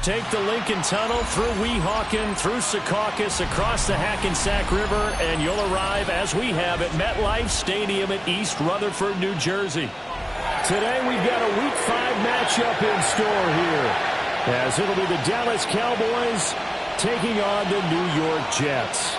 Take the Lincoln Tunnel through Weehawken, through Secaucus, across the Hackensack River, and you'll arrive, as we have, at MetLife Stadium in East Rutherford, New Jersey. Today we've got a Week 5 matchup in store here, as it'll be the Dallas Cowboys taking on the New York Jets.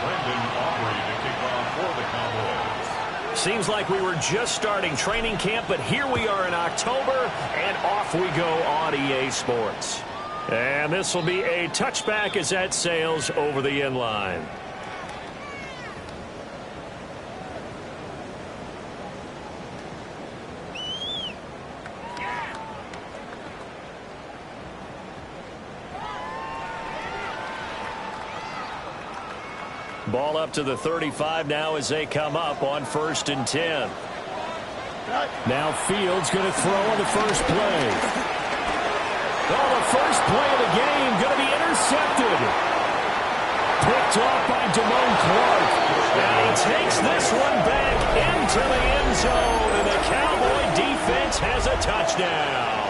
Brendan Aubrey to kick off for the Cowboys. Seems like we were just starting training camp, but here we are in October, and off we go on EA Sports. And this will be a touchback as that sails over the inline. Ball up to the 35 now as they come up on 1st and 10. Now Fields going to throw on the first play. Oh, the first play of the game going to be intercepted. Picked off by Damone Clark. And he takes this one back into the end zone, and the Cowboy defense has a touchdown.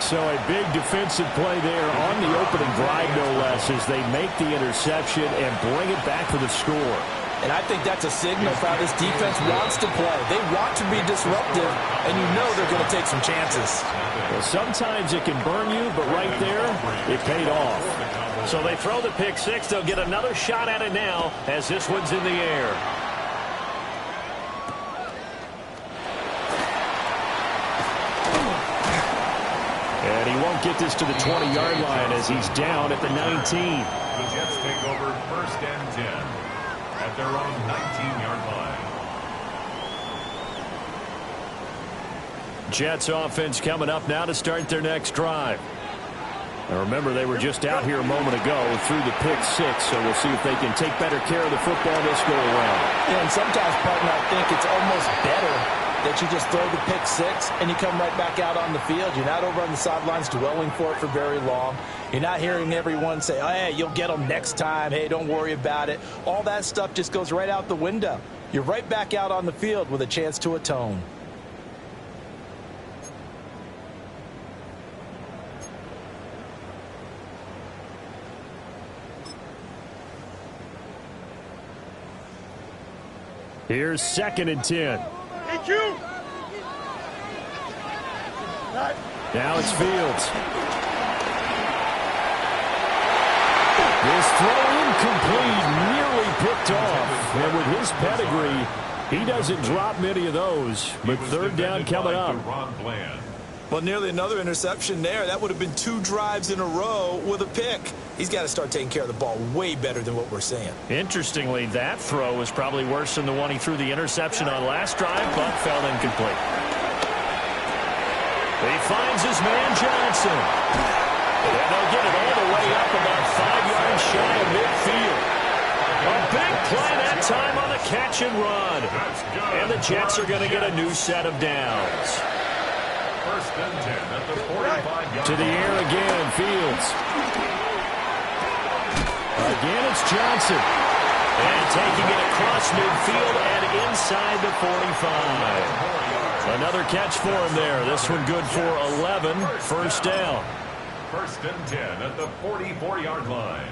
So a big defensive play there on the opening drive, no less, as they make the interception and bring it back for the score. And I think that's a signal for how this defense wants to play. They want to be disruptive, and you know they're going to take some chances. Well, sometimes it can burn you, but right there, it paid off. So they throw the pick six. They'll get another shot at it now as this one's in the air. And he won't get this to the 20-yard line as he's down at the 19. The Jets take over 1st and 10 at their own 19-yard line. Jets offense coming up now to start their next drive. Now remember, they were just out here a moment ago through the pick six, so we'll see if they can take better care of the football this go around. Yeah, and sometimes, partner, I think it's almost better that you just throw the pick six and you come right back out on the field. You're not over on the sidelines dwelling for it for very long. You're not hearing everyone say, oh, hey, you'll get them next time. Hey, don't worry about it. All that stuff just goes right out the window. You're right back out on the field with a chance to atone. Here's 2nd and 10. Now it's Fields. This throw incomplete, nearly picked off. And with his pedigree, he doesn't drop many of those. But 3rd down coming up. Well, nearly another interception there. That would have been 2 drives in a row with a pick. He's got to start taking care of the ball way better than what we're seeing. Interestingly, that throw was probably worse than the one he threw the interception on last drive, but fell incomplete. He finds his man Johnson. And they'll get it all the way up about 5 yards shy of midfield. A big play that time on the catch and run. And the Jets are going to get a new set of downs. 1st and 10 at the 45-yard to the air again, Fields. Again, it's Johnson. And taking it across midfield and inside the 45. Another catch for him there. This one good for 11. 1st down. 1st and 10 at the 44-yard line.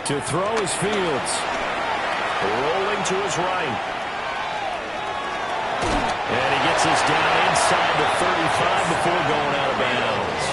To throw is Fields. Rolling to his right. And he gets us down inside the 35 before going out of bounds.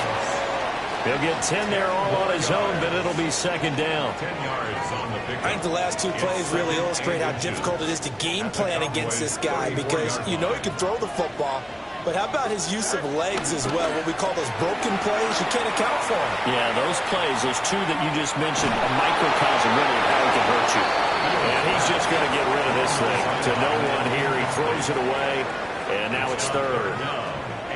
He'll get 10 there all on his own, but it'll be 2nd down. 10 yards on the pickup. I think the last 2 plays really illustrate how difficult it is to game plan against this guy because you know he can throw the football, but how about his use of legs as well? What we call those broken plays, you can't account for them. Yeah, those plays, those 2 that you just mentioned, a microcosm really of how he can hurt you. And he's just going to get rid of this thing. To no one here, he throws it away, and now it's 3rd.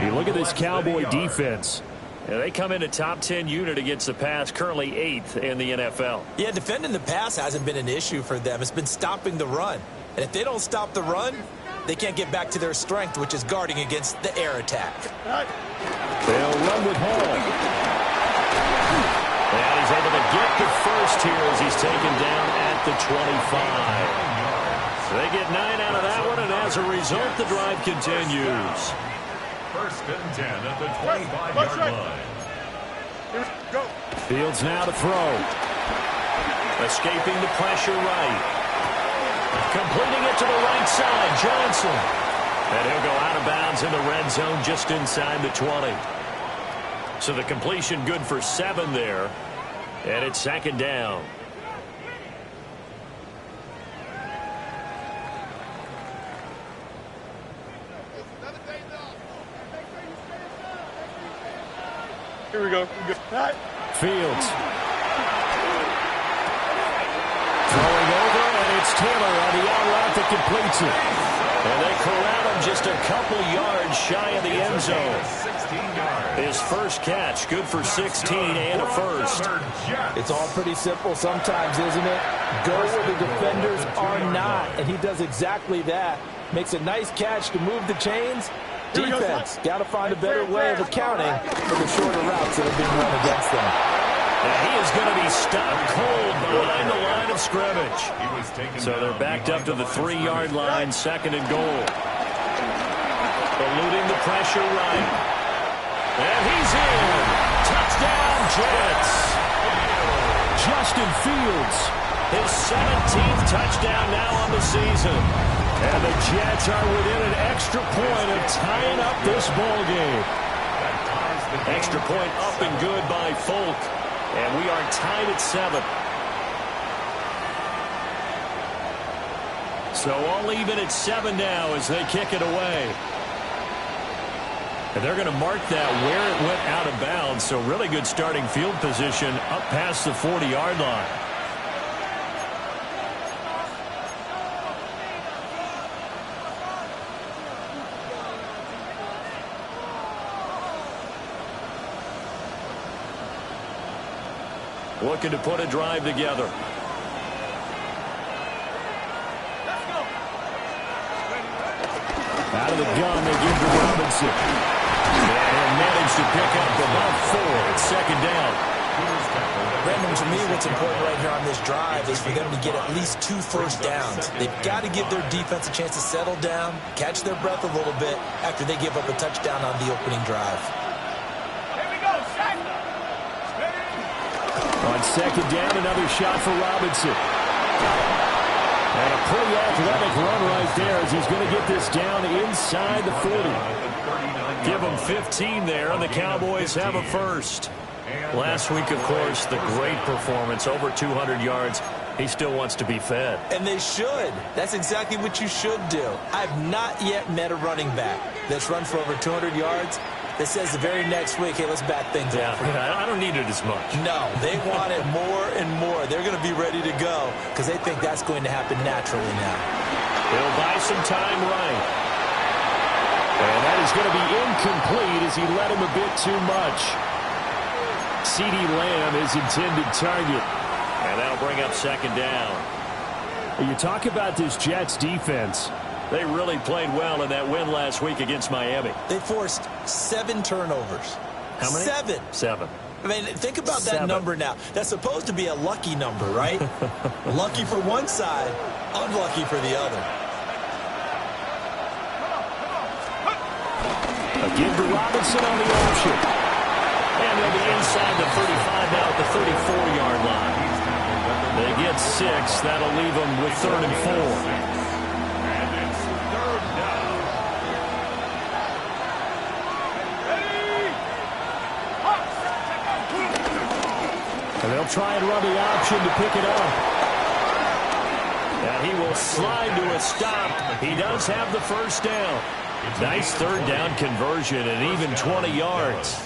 You look at this Cowboy defense. They come in a top 10 unit against the pass, currently 8th in the NFL. Yeah, defending the pass hasn't been an issue for them. It's been stopping the run. And if they don't stop the run, they can't get back to their strength, which is guarding against the air attack. They'll run with Hall. And he's able to get the first here as he's taken down at the 25. They get 9 out of that one, and as a result, the drive continues. 1st and 10 at the 25-yard line. Fields now to throw. Escaping the pressure right. Completing it to the right side, Johnson. And he'll go out of bounds in the red zone just inside the 20. So the completion good for 7 there. And it's 2nd down. Here we go. Fields. Throwing over, and it's Taylor on the out route that completes it. And they corral him just a couple yards shy of the end zone. His first catch, good for 16 and a first. It's all pretty simple sometimes, isn't it? Go where the defenders are not, and he does exactly that. Makes a nice catch to move the chains. Defense, got to find a better way of accounting for the shorter routes that are being run against them. And he is going to be stopped cold behind the line of scrimmage. So they're backed up to the 3-yard line, 2nd and goal. Eluding the pressure right. And he's in. Touchdown, Jets. Justin Fields, his 17th touchdown now on the season. And the Jets are within an extra point of tying up this ball game. Extra point up and good by Folk. And we are tied at 7. So all even at 7 now as they kick it away. And they're going to mark that where it went out of bounds. So really good starting field position up past the 40-yard line. Looking to put a drive together. Out of the gun, they give to Robinson. And he'll manage to pick up about 4. It's 2nd down. Brandon, to me, what's important right here on this drive is for them to get at least 2 first downs. They've got to give their defense a chance to settle down, catch their breath a little bit after they give up a touchdown on the opening drive. On second down, another shot for Robinson. And a pretty athletic run right there as he's going to get this down inside the 40. Give him 15 there, and the Cowboys have a first. Last week, of course, the great performance, over 200 yards. He still wants to be fed. And they should. That's exactly what you should do. I've not yet met a running back that's run for over 200 yards that says the very next week, hey, let's back things up. I don't need it as much. No, they want it more and more. They're going to be ready to go because they think that's going to happen naturally now. He'll buy some time right. And that is going to be incomplete as he let him a bit too much. CeeDee Lamb is intended target. And that'll bring up second down. You talk about this Jets defense. They really played well in that win last week against Miami. They forced 7 turnovers. How many? 7. I mean, think about that number now. That's supposed to be a lucky number, right? Lucky for one side, unlucky for the other. Again to Robinson on the option. And they'll be inside the 35 now at the 34-yard line. They get 6. That'll leave them with 3rd and 4. And it's 3rd down. And they'll try and run the option to pick it up. And he will slide to a stop. He does have the first down. Nice 3rd down conversion and even 20 yards.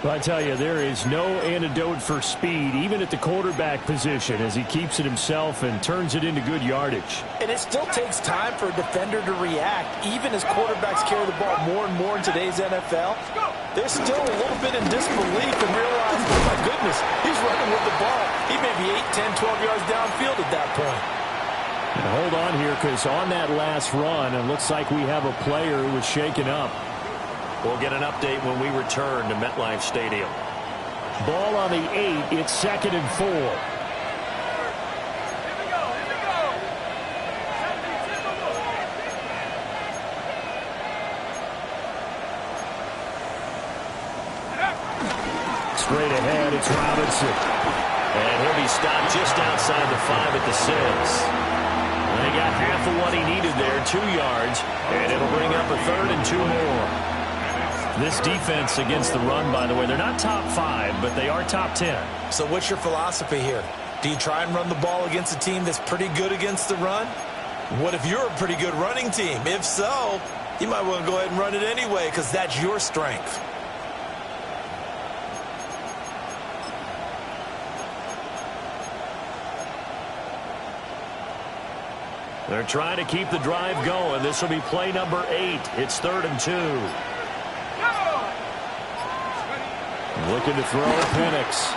Well, I tell you, there is no antidote for speed, even at the quarterback position, as he keeps it himself and turns it into good yardage. And it still takes time for a defender to react, even as quarterbacks carry the ball more and more in today's NFL. They're still a little bit in disbelief and realize, oh my goodness, he's running with the ball. He may be 8, 10, 12 yards downfield at that point. And hold on here, because on that last run, it looks like we have a player who was shaken up. We'll get an update when we return to MetLife Stadium. Ball on the 8. It's 2nd and 4. Straight ahead, it's Robinson. And he'll be stopped just outside the 5 at the 6. They got half of what he needed there, 2 yards, and it'll bring up a 3rd and 2 more. This defense against the run, by the way, they're not top 5, but they are top 10. So what's your philosophy here? Do you try and run the ball against a team that's pretty good against the run? What if you're a pretty good running team? If so, you might want to go ahead and run it anyway because that's your strength. They're trying to keep the drive going. This will be play number 8. It's 3rd and 2. Looking to throw Penix.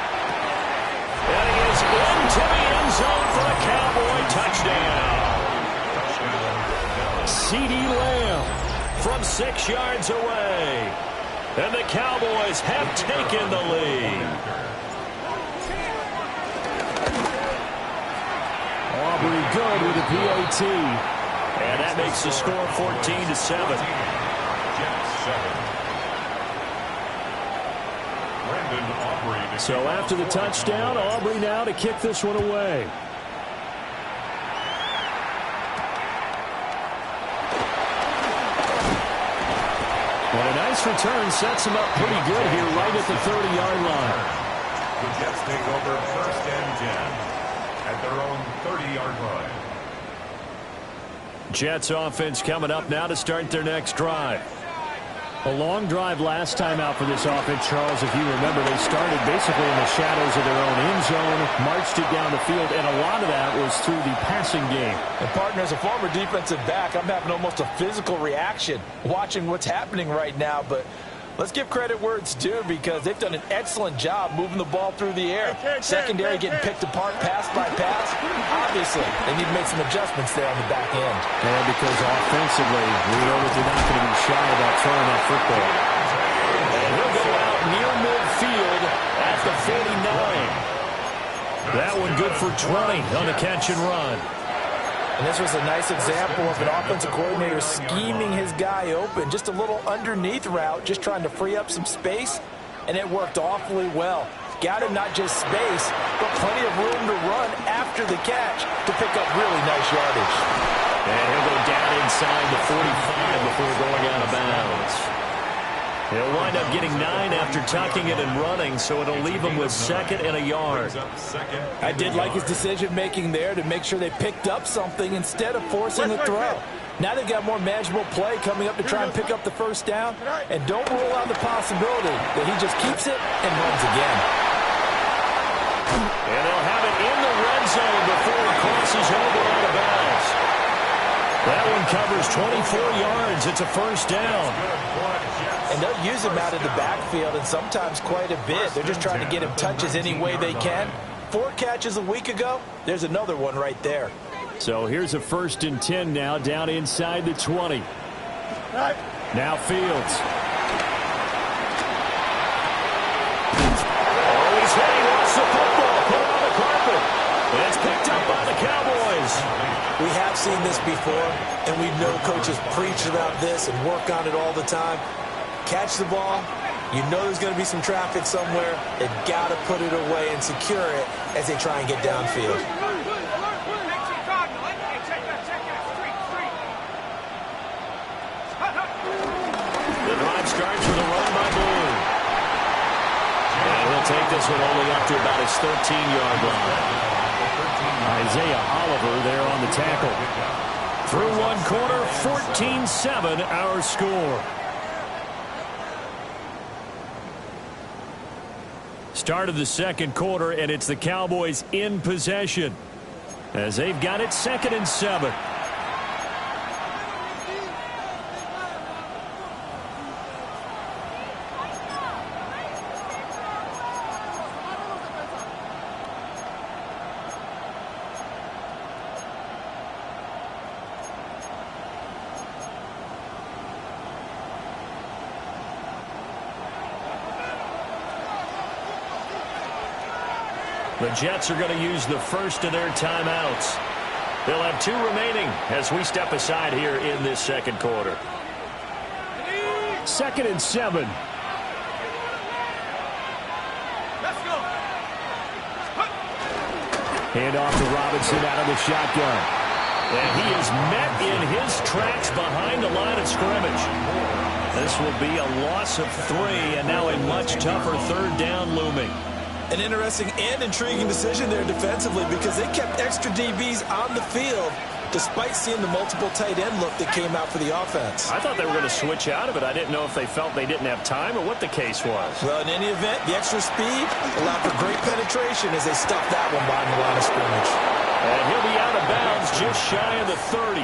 And he is into the end zone for a Cowboy touchdown. CeeDee Lamb from 6 yards away. And the Cowboys have taken the lead. Aubrey good with a PAT. And that makes the score 14-7. So after the touchdown, Aubrey now to kick this one away. And a nice return sets him up pretty good here right at the 30-yard line. The Jets take over 1st and 10 at their own 30-yard line. Jets offense coming up now to start their next drive. A long drive last time out for this offense, Charles. If you remember, they started basically in the shadows of their own end zone, marched it down the field, and a lot of that was through the passing game. And, partner, as a former defensive back, I'm having almost a physical reaction watching what's happening right now. But let's give credit where it's due because they've done an excellent job moving the ball through the air. Secondary getting picked apart pass by pass. Obviously, they need to make some adjustments there on the back end. Yeah, because offensively, we know that they're not going to be shy about throwing that football. And he'll go out near midfield at the 49. That one good for 20 on the catch and run. And this was a nice example of an offensive coordinator scheming his guy open. Just a little underneath route, just trying to free up some space, and it worked awfully well. got him not just space, but plenty of room to run after the catch to pick up really nice yardage. And he'll go down inside the 45 before going out of bounds. He'll wind up getting 9 after tucking it and running, so it'll leave him with 2nd and a yard. I did like his decision-making there to make sure they picked up something instead of forcing a throw. Now they've got more manageable play coming up to try and pick up the first down, and don't rule out the possibility that he just keeps it and runs again. And they'll have it in the red zone before he crosses over out of bounds. That one covers 24 yards. It's a first down. And they'll use him out of the backfield, and sometimes quite a bit. They're just trying to get him touches any way they can. 4 catches a week ago. There's another one right there. So here's a 1st and 10 now, down inside the 20. Now Fields. Oh, he's hit. He wants the football. Put on the carpet. And it's picked up by the Cowboys. We have seen this before, and we know coaches preach about this and work on it all the time. Catch the ball. You know there's going to be some traffic somewhere. They've got to put it away and secure it as they try and get downfield. The drive starts with a run by Blue. And he'll take this one only up to about his 13-yard line. Isaiah Oliver there on the tackle. Through one quarter, 14-7 our score. Start of the second quarter, and it's the Cowboys in possession as they've got it 2nd and 7. The Jets are going to use the first of their timeouts. They'll have 2 remaining as we step aside here in this second quarter. 2nd and 7. Let's go. Hand off to Robinson out of the shotgun. And he is met in his tracks behind the line of scrimmage. This will be a loss of 3, and now a much tougher 3rd down looming. An interesting and intriguing decision there defensively because they kept extra DBs on the field despite seeing the multiple tight end look that came out for the offense. I thought they were going to switch out of it. I didn't know if they felt they didn't have time or what the case was. Well, in any event, the extra speed allowed for great penetration as they stuffed that one behind the line of scrimmage. And he'll be out of bounds just shy of the 30.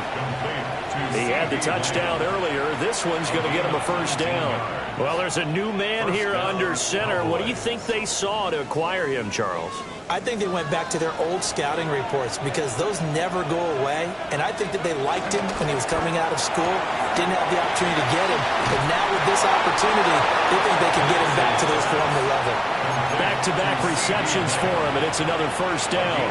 He had the touchdown earlier. This one's going to get him a first down. Well, there's a new man here under center. What do you think they saw to acquire him, Charles? I think they went back to their old scouting reports because those never go away. And I think that they liked him when he was coming out of school, didn't have the opportunity to get him. But now with this opportunity, they think they can get him back to those former level. Back-to-back receptions for him, and it's another first down.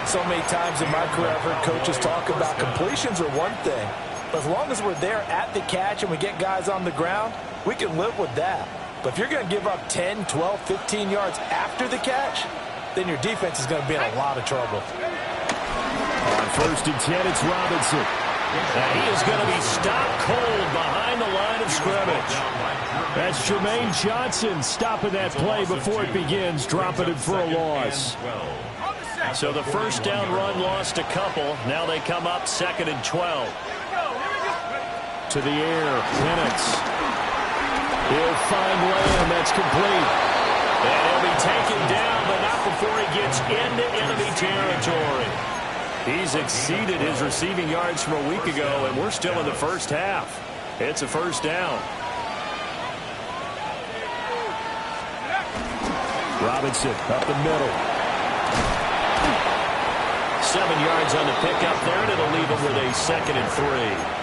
So many times in my career, I've heard coaches talk about completions are one thing. But as long as we're there at the catch and we get guys on the ground, we can live with that. But if you're going to give up 10, 12, 15 yards after the catch, then your defense is going to be in a lot of trouble. On 1st and 10, it's Robinson. And he is going to be stopped cold behind the line of scrimmage. That's Jermaine Johnson stopping that play before it begins, dropping it for a loss. So the first down run lost a couple. Now they come up 2nd and 12. To the air, Penix. He'll find Lamb. That's complete. And he'll be taken down, but not before he gets into enemy territory. He's exceeded his receiving yards from a week ago, and we're still in the first half. It's a first down. Robinson up the middle. 7 yards on the pickup there, and it'll leave him with a 2nd and 3.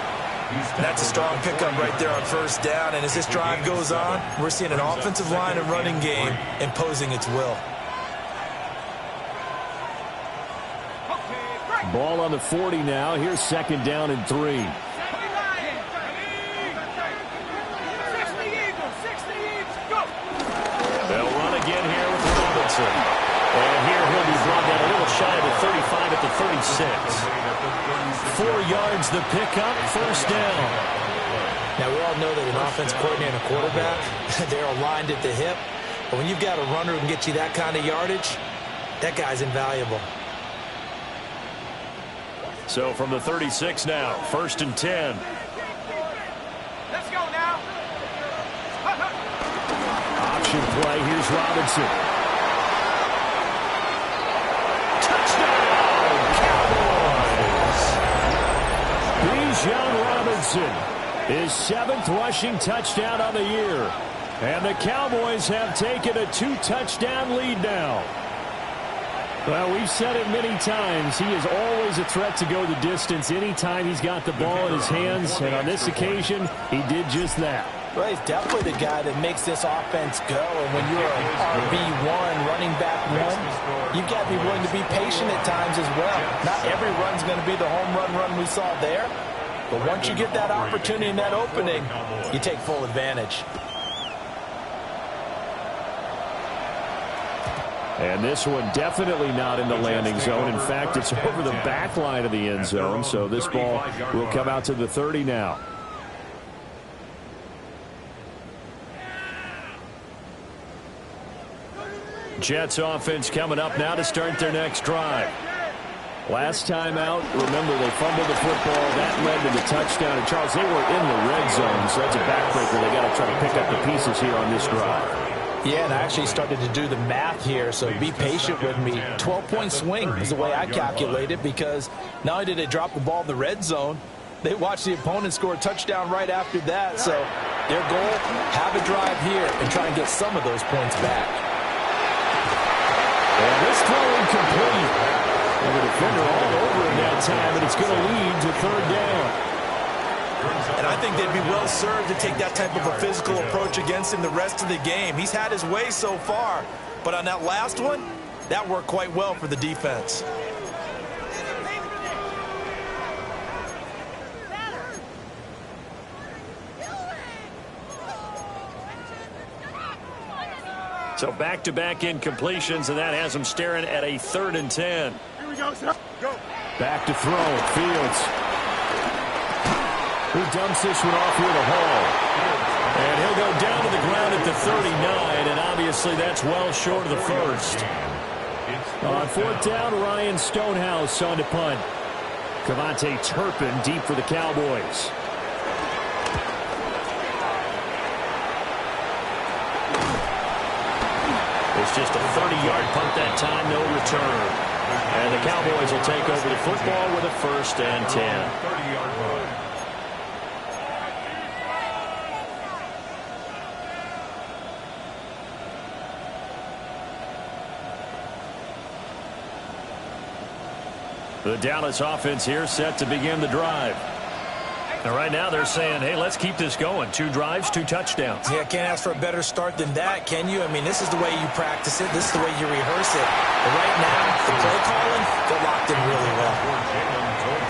That's a strong pickup right there on first down, and as this drive goes on, we're seeing an offensive line and running game imposing its will. Ball on the 40 now. Here's 2nd down and 3. They'll run again here with Robinson. And here he'll be brought down a little shy of the 35 at the 36. 4 yards the pickup, first down. Now, we all know that an offense coordinator and a quarterback, they're aligned at the hip. But when you've got a runner who can get you that kind of yardage, that guy's invaluable. So from the 36 now, first and 10. Let's go now. Option play, here's Robinson. Touchdown, Cowboys! Bijan Robinson, his 7th rushing touchdown on the year. And the Cowboys have taken a 2-touchdown lead now. Well, we've said it many times. He is always a threat to go the distance anytime he's got the ball in his hands. And on this occasion, he did just that. Well, he's definitely the guy that makes this offense go. And when you're an RB1, running back one, you've got to be willing to be patient at times as well. Not every run's going to be the home run we saw there. But once you get that opportunity and that opening, you take full advantage. And this one definitely not in the landing zone. In fact, it's over the back line of the end zone. So this ball will come out to the 30 now. Jets offense coming up now to start their next drive. Last time out, remember they fumbled the football. That led to the touchdown. And Charles, they were in the red zone, so that's a backbreaker. They got to try to pick up the pieces here on this drive. Yeah, and I actually started to do the math here, so be patient with me. 12-point swing is the way I calculate it, because not only did they drop the ball in the red zone, they watched the opponent score a touchdown right after that. So their goal, have a drive here and try and get some of those points back. And this throw incomplete. And the defender all over him that time, and it's going to lead to third down. And I think they'd be well served to take that type of a physical approach against him the rest of the game. He's had his way so far, but on that last one, that worked quite well for the defense. So back-to-back incompletions, and that has them staring at a 3rd and 10. Here we go, sir. Go. Back to throw, Fields. Who dumps this one off here to Hall. And he'll go down to the ground at the 39, and obviously that's well short of the first. On 4th down, Ryan Stonehouse on to punt. Cavante Turpin deep for the Cowboys. It's just a 30-yard punt that time, no return. And the Cowboys will take over the football with a 1st and 10. 30-yard run. The Dallas offense here set to begin the drive. And right now they're saying, hey, let's keep this going. 2 drives, 2 touchdowns. Yeah, can't ask for a better start than that, can you? I mean, this is the way you practice it. This is the way you rehearse it. But right now, the play calling, they're locked in really well.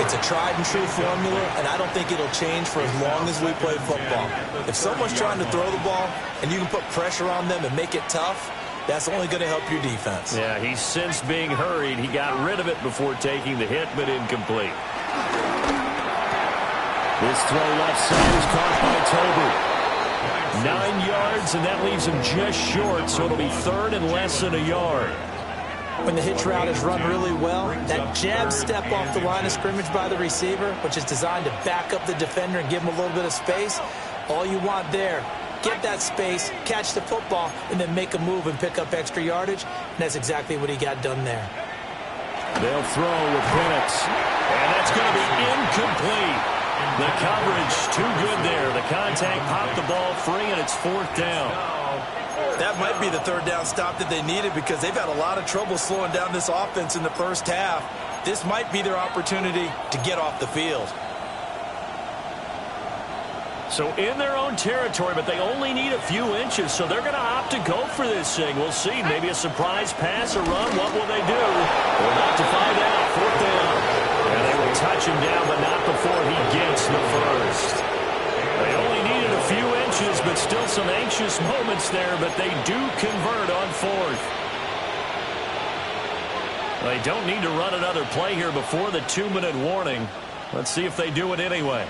It's a tried-and-true formula, and I don't think it'll change for as long as we play football. If someone's trying to throw the ball and you can put pressure on them and make it tough, that's only going to help your defense. Yeah, he's sensed being hurried. He got rid of it before taking the hit, but incomplete. This throw left side is caught by Tober. 9 yards, and that leaves him just short, so it'll be 3rd and less than a yard. When the hitch route is run really well, that jab step off the line of scrimmage by the receiver, which is designed to back up the defender and give him a little bit of space, all you want there, get that space, catch the football, and then make a move and pick up extra yardage, and that's exactly what he got done there. They'll throw with Penix, and that's going to be incomplete. The coverage too good there. The contact popped the ball free, and it's 4th down. That might be the 3rd down stop that they needed, because they've had a lot of trouble slowing down this offense in the first half. This might be their opportunity to get off the field. So in their own territory, but they only need a few inches, so they're going to opt to go for this thing. We'll see. Maybe a surprise pass or run. What will they do? We're about to find out. 4th down. And they will touch him down, but not before he gets the first. They only needed a few inches, but still some anxious moments there, but they do convert on 4th. They don't need to run another play here before the 2-minute warning. Let's see if they do it anyway.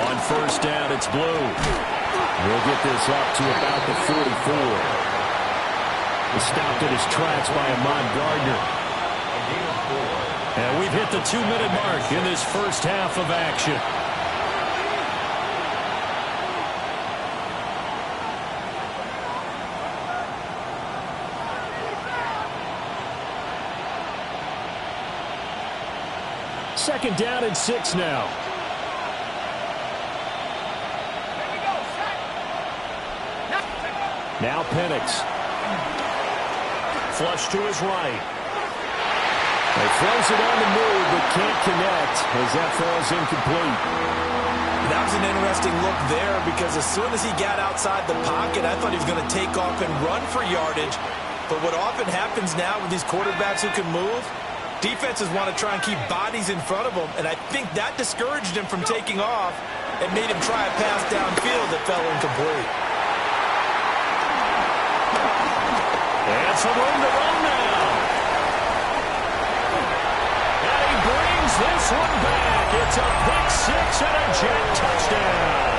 On first down, it's Blue. We'll get this up to about the 44. He's stopped in his tracks by Ahmad Gardner. And we've hit the 2-minute mark in this first half of action. Second down and 6 now. Now Penix. Flush to his right. He throws it on the move, but can't connect as that falls incomplete. That was an interesting look there because as soon as he got outside the pocket, I thought he was going to take off and run for yardage. But what often happens now with these quarterbacks who can move, defenses want to try and keep bodies in front of them, and I think that discouraged him from taking off and made him try a pass downfield that fell incomplete. And some room to run now. And he brings this one back. It's a pick six and a Jet touchdown.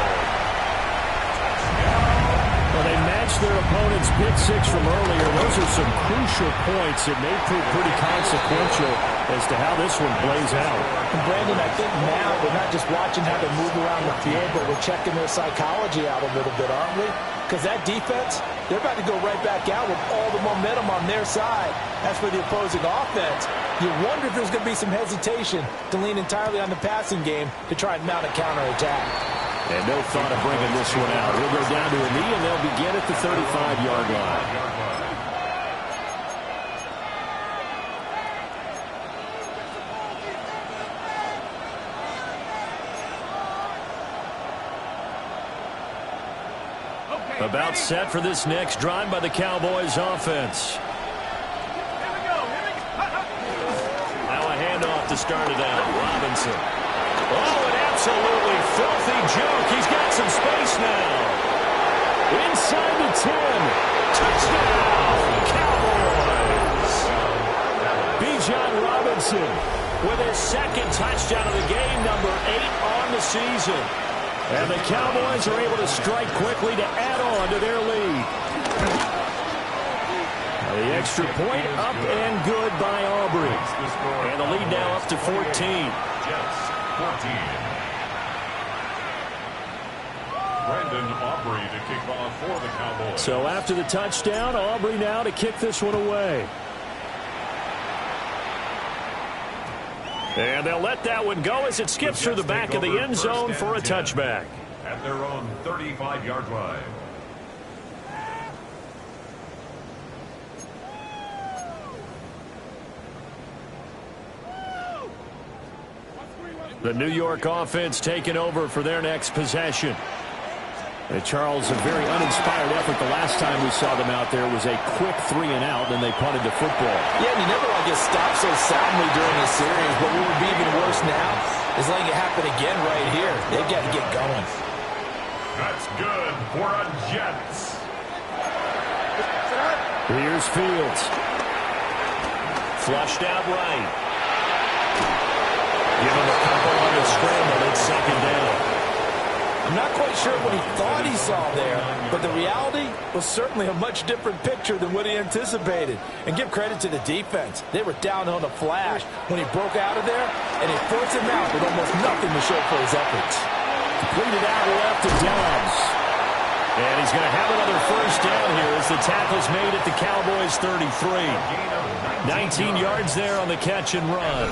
Well, they matched their opponent's pick six from earlier. Those are some crucial points that may prove pretty consequential as to how this one plays out. And Brandon, I think now we're not just watching how they move around the field, but we're checking their psychology out a little bit, aren't we? Because that defense, they're about to go right back out with all the momentum on their side. As for the opposing offense, you wonder if there's going to be some hesitation to lean entirely on the passing game to try and mount a counterattack. And no thought of bringing this one out. He'll go down to a knee, and they'll begin at the 35-yard line. About set for this next drive by the Cowboys offense. Now a handoff to start it out. Robinson. Oh, an absolutely filthy juke. He's got some space now. Inside the 10. Touchdown, Cowboys. Bijan Robinson with his second touchdown of the game, number 8 on the season. And the Cowboys are able to strike quickly to add on to their lead. The extra point up and good by Aubrey. And the lead now up to 14. Jets, 14. Brandon Aubrey to kick off for the Cowboys. So after the touchdown, Aubrey now to kick this one away. And they'll let that one go as it skips through the back of the end zone for a touchback. At their own 35-yard line. The New York offense taking over for their next possession. Charles, a very uninspired effort the last time we saw them out there was a quick 3-and-out, and they punted the football. Yeah, and you never want to get stopped so soundly during this series, but what would be even worse now is letting it happen again right here. They've got to get going. That's good for a Jets. Here's Fields. Flushed out right. Give him a couple on the scramble. It's second down. I'm not quite sure what he thought he saw there, but the reality was certainly a much different picture than what he anticipated. And give credit to the defense. They were down on a flash when he broke out of there, and he forced him out with almost nothing to show for his efforts. Completed out left to Dubbed. And he's going to have another first down here as the tackle's made at the Cowboys' 33. 19 yards there on the catch and run.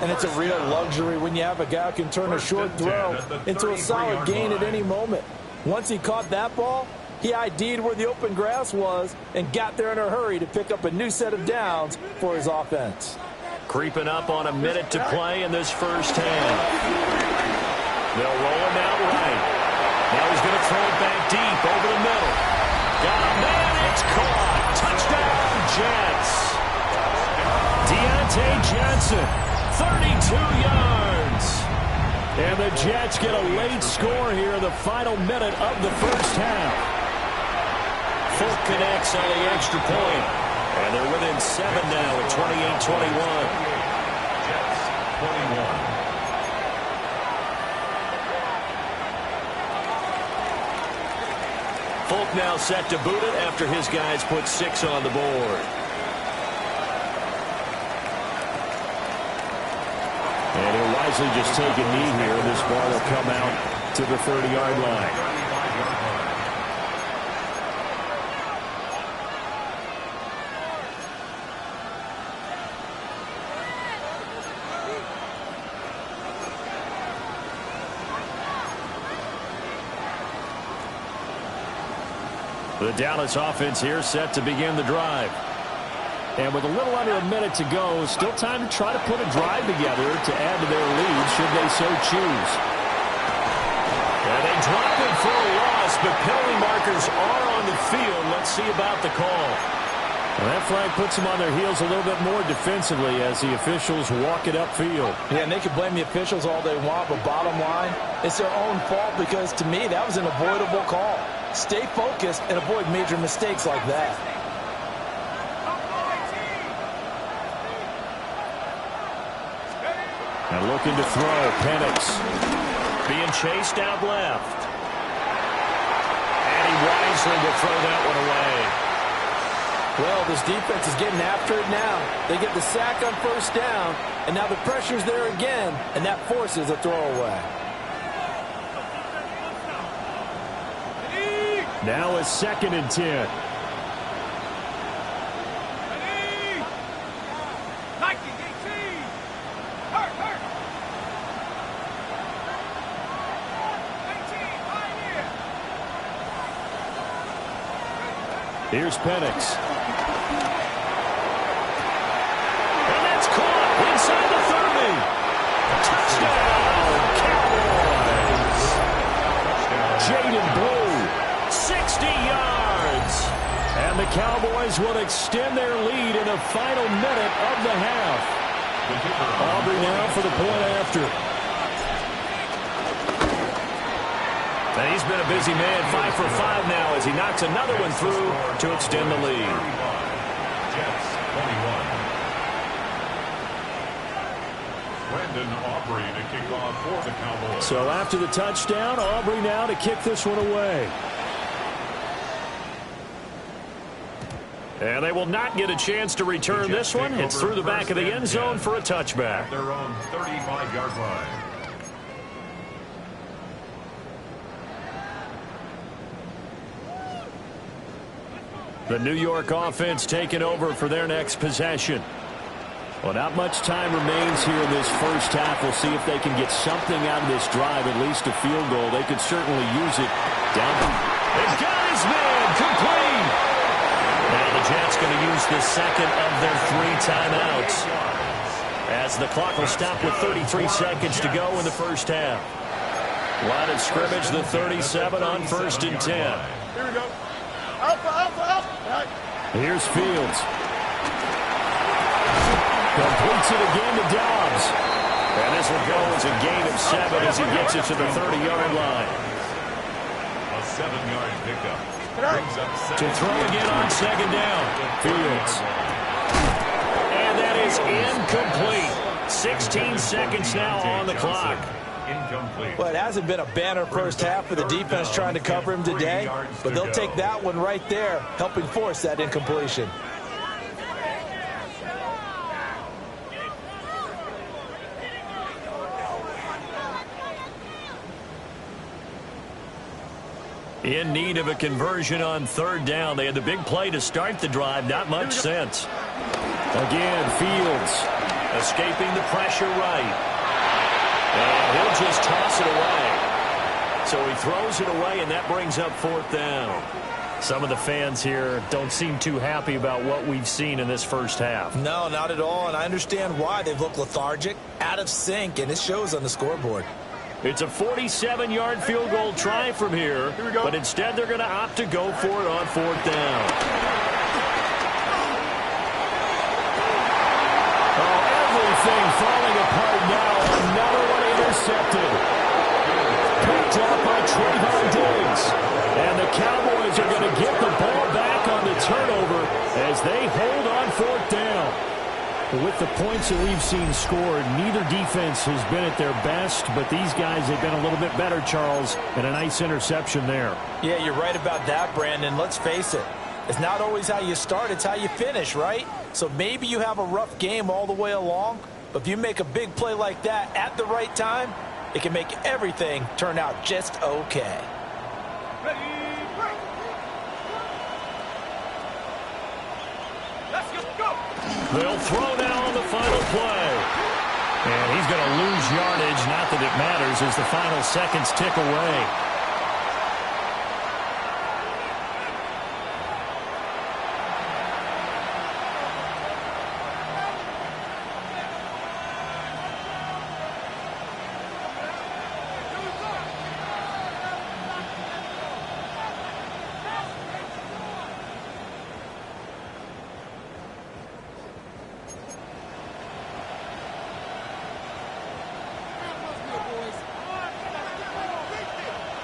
And it's a real luxury when you have a guy who can turn a short throw into a solid gain at any moment. Once he caught that ball, he ID'd where the open grass was and got there in a hurry to pick up a new set of downs for his offense. Creeping up on a minute to play in this first half. They'll roll him out right. Now he's going to throw it back deep over the middle. Got a man, it's caught. Touchdown, Jets. Deontay Johnson. 32 yards. And the Jets get a late score here in the final minute of the first half. Folk connects on the extra point. And And they're within 7 now at 28-21. Jets 21. Folk now set to boot it after his guys put 6 on the board. And he'll wisely just take a knee here. This ball will come out to the 30-yard line. The Dallas offense here set to begin the drive. And with a little under a minute to go, still time to try to put a drive together to add to their lead should they so choose. And they drop it for a loss, but penalty markers are on the field. Let's see about the call. Well, that flag puts them on their heels a little bit more defensively as the officials walk it upfield. Yeah, and they can blame the officials all they want, but bottom line, it's their own fault because, to me, that was an avoidable call. Stay focused and avoid major mistakes like that. And looking to throw, Penix. Being chased out left. And he wisely will throw that one away. Well, this defense is getting after it now. They get the sack on first down, and now the pressure's there again, and that forces a throwaway. Now it's 2nd and 10. Here's Penix. And that's caught inside the 30. Touchdown, Cowboys. Gettin Dubbed, 60 yards. And the Cowboys will extend their lead in the final minute of the half. Aubrey now for the point after. And he's been a busy man, 5 for 5 now as he knocks another one through to extend the lead. Jets 21. Brandon Aubrey to kick off for the Cowboys. So after the touchdown, Aubrey now to kick this one away. And they will not get a chance to return this one. It's through the back of the end zone for a touchback. At their own 35-yard line. The New York offense taking over for their next possession. Well, not much time remains here in this first half. We'll see if they can get something out of this drive, at least a field goal. They could certainly use it. Down. They've got his man complete. Now the Jets going to use the second of their 3 timeouts as the clock will stop with 33 seconds to go in the first half. Line of scrimmage, the 37 on 1st and 10. Here we go. Alpha. Here's Fields. Completes it again to Dobbs. And this will go as a gain of 7 as he gets it to the 30-yard line. A 7-yard pickup. Brings up To throw again on 2nd down. Fields. And that is incomplete. 16 seconds now on the clock. Incomplete. Well, it hasn't been a banner first half for the defense trying to cover him today, but they'll take that one right there, helping force that incompletion. In need of a conversion on 3rd down. They had the big play to start the drive. Not much sense. Again, Fields escaping the pressure right. And he'll just toss it away. So he throws it away, and that brings up 4th down. Some of the fans here don't seem too happy about what we've seen in this first half. No, not at all, and I understand why. They've looked lethargic, out of sync, and it shows on the scoreboard. It's a 47-yard field goal try from here, but instead they're going to opt to go for it on 4th down. Oh, everything falling apart now. Another one intercepted. Picked up by Trayvon Diggs. And the Cowboys are going to get the ball back on the turnover as they hold on Well, with the points that we've seen scored, neither defense has been at their best, but these guys have been a little bit better, Charles, and a nice interception there. Yeah, you're right about that, Brandon. Let's face it. It's not always how you start, it's how you finish, right? So maybe you have a rough game all the way along, but if you make a big play like that at the right time, it can make everything turn out just okay. Ready, break. Let's go. They'll throw now on the final play. And he's going to lose yardage. Not that it matters as the final seconds tick away.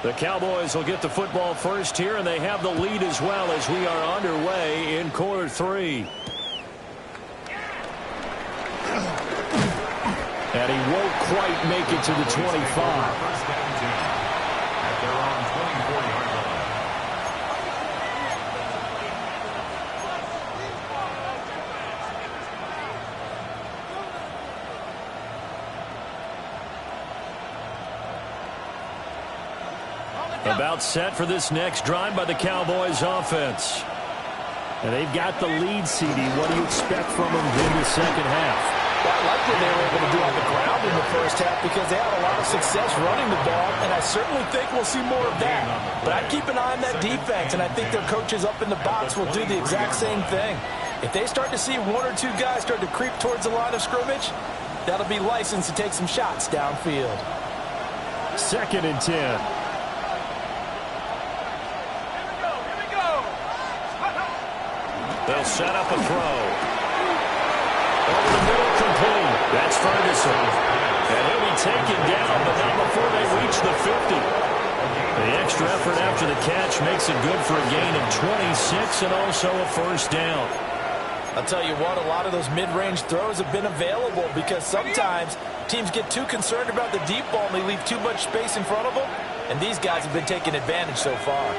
The Cowboys will get the football first here, and they have the lead as well as we are underway in quarter 3. And he won't quite make it to the 25. First down 10 at their own 24-yard line. About set for this next drive by the Cowboys offense. And they've got the lead, CD. What do you expect from them in the second half? Well, I like what they were able to do on the ground in the first half because they had a lot of success running the ball, and I certainly think we'll see more of that. But I keep an eye on that defense, and I think their coaches up in the box will do the exact same thing. If they start to see one or two guys start to creep towards the line of scrimmage, that'll be licensed to take some shots downfield. 2nd and 10. They'll set up a throw. Over the middle, complete. That's Ferguson. And he'll be taken down, but not before they reach the 50. The extra effort after the catch makes it good for a gain of 26 and also a first down. I'll tell you what, a lot of those mid-range throws have been available because sometimes teams get too concerned about the deep ball and they leave too much space in front of them, and these guys have been taking advantage so far.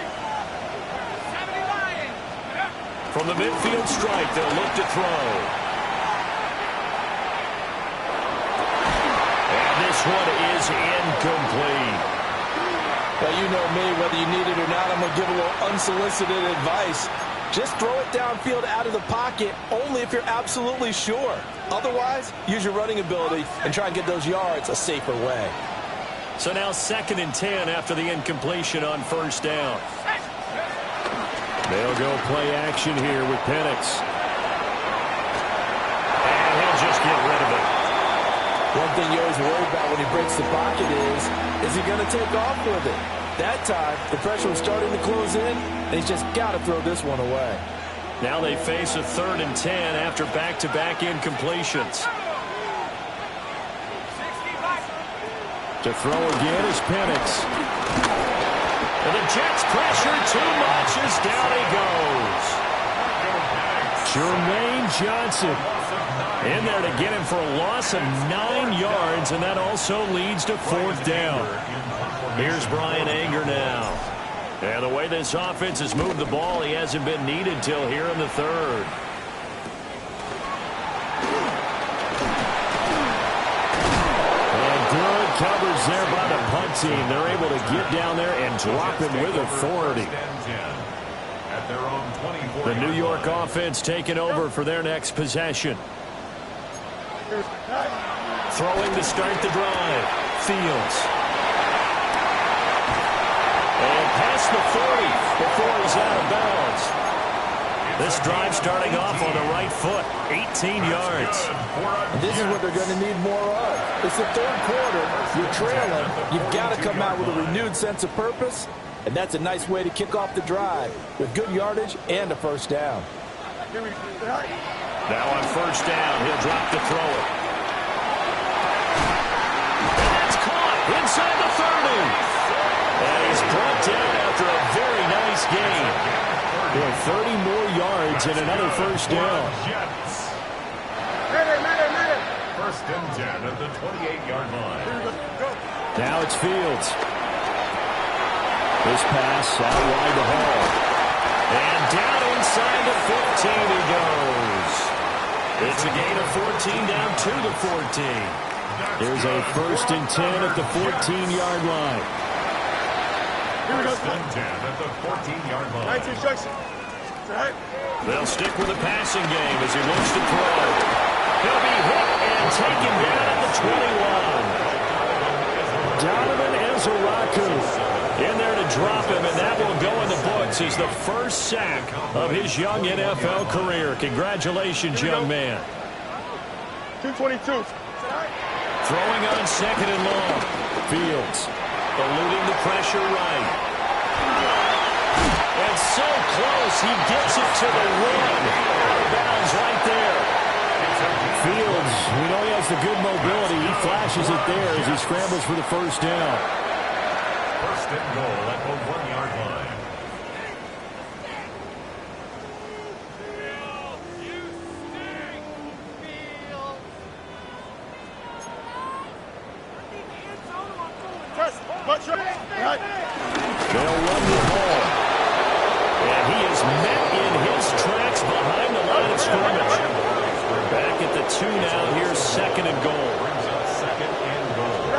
From the midfield stripe, they'll look to throw. And this one is incomplete. Well, you know me, whether you need it or not, I'm going to give a little unsolicited advice. Just throw it downfield out of the pocket only if you're absolutely sure. Otherwise, use your running ability and try and get those yards a safer way. So now 2nd and 10 after the incompletion on first down. They'll go play action here with Penix. And he'll just get rid of it. One thing you always worry about when he breaks the pocket is he going to take off with it? That time, the pressure was starting to close in, and he's just got to throw this one away. Now they face a 3rd and 10 after back-to-back incompletions. To throw again is Penix. And the Jets pressure too much as down he goes. Jermaine Johnson in there to get him for a loss of 9 yards, and that also leads to 4th down. Here's Brian Anger now. And the way this offense has moved the ball, he hasn't been needed till here in the 3rd. Covers there by the punt team. They're able to get down there and drop him with authority. The New York offense taking over for their next possession. Throwing to start the drive. Fields. And past the 40 before he's out of bounds. This drive starting off on the right foot. 18 yards. And this is what they're going to need more of. It's the 3rd quarter. You're trailing. You've got to come out with a renewed sense of purpose. And that's a nice way to kick off the drive with good yardage and a first down. Now on first down, he'll drop to throw it. And that's caught inside the 30. And he's brought down after a very nice gain. Boy, 30 more yards and another first down. first and 10 at the 28-yard line. Now it's Fields. This pass out wide to Hall. And down inside the 15 he goes. It's a gain of 14 down to the 14. Here's a first and 10 at the 14-yard line. First and 10 at the 14-yard line. 19 instruction. They'll stick with the passing game as he looks to throw. He'll be hit and taken down at the 21. Donovan Ezeraku in there to drop him, and that will go in the books as the first sack of his young NFL career. Congratulations, young man. 222. Throwing on second and long. Fields eluding the pressure right. And so close, he gets it to the one. Out of bounds right there. Fields, we know he has the good mobility. He flashes it there as he scrambles for the first down. First and goal at the 1-yard line. They'll run the ball. And he is met in his tracks behind the line of scrimmage. Back at the 2 now. Here's second and goal. Brings up second and goal.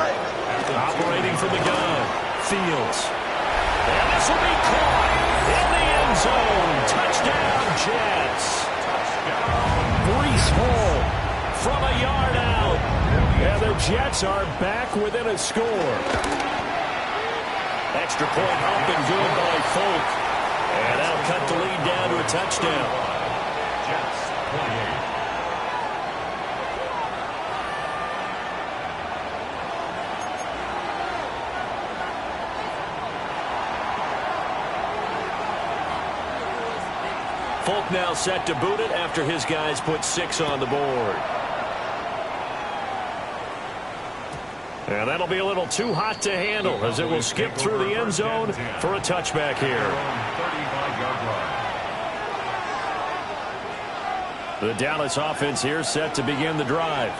Operating from the gun. Fields. And this will be caught in the end zone. Touchdown, Jets. Breece Hall from a yard out. And the Jets are back within a score. Extra point up and good by Folk. And that'll cut the lead down to a touchdown. Jets 28. Folk now set to boot it after his guys put 6 on the board. And that'll be a little too hot to handle as it will skip through the end zone for a touchback here. The Dallas offense here set to begin the drive.